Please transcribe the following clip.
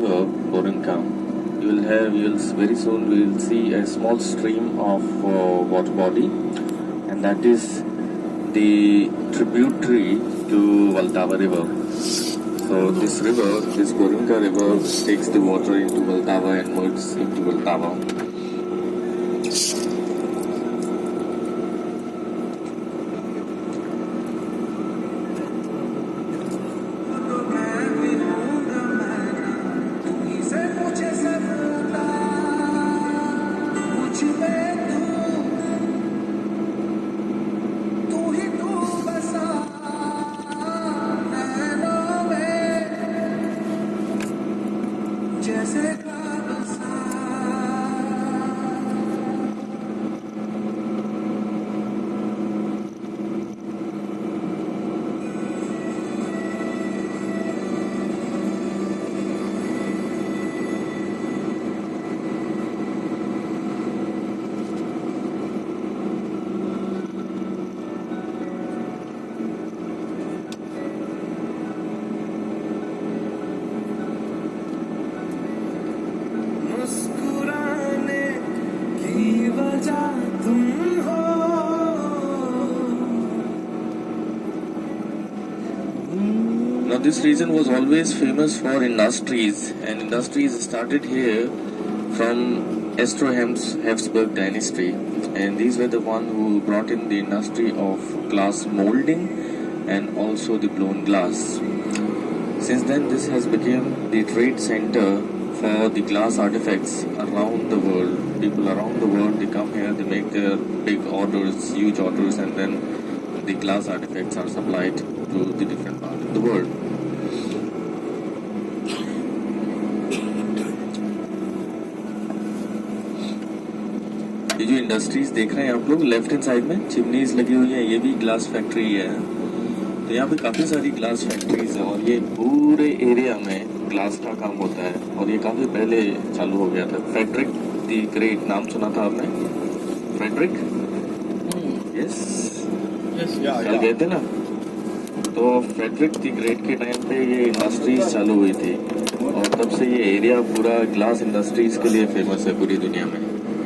river, Borinka, you'll very soon we will see a small stream of water body, and that is the tributary to Vltava river. So this river, this Borinka river, takes the water into Vltava and merges into Vltava. Now this region was always famous for industries, and industries started here from Austro-Habsburg dynasty, and these were the one who brought in the industry of glass molding and also the blown glass. Since then this has become the trade center for the glass artifacts around the world. People around the world, they come here, they make their big orders, huge orders, and then the glass artifacts are supplied to the different part of the world. ये जो industries देख रहे हैं आप लोग left hand side में chimneys लगी हुई है, ये भी ग्लास फैक्ट्री है। तो यहाँ पे काफी सारी ग्लास फैक्ट्रीज है और ये पूरे एरिया में ग्लास का काम होता है और ये काफी पहले चालू हो गया था। फ्रेडरिक द ग्रेट नाम सुना था आपने? फ्रेडरिक यस कल गए थे ना, तो फ्रेडरिक द ग्रेट के टाइम पे ये इंडस्ट्रीज चालू हुई थी और तब से ये एरिया पूरा ग्लास इंडस्ट्रीज के लिए फेमस है पूरी दुनिया में।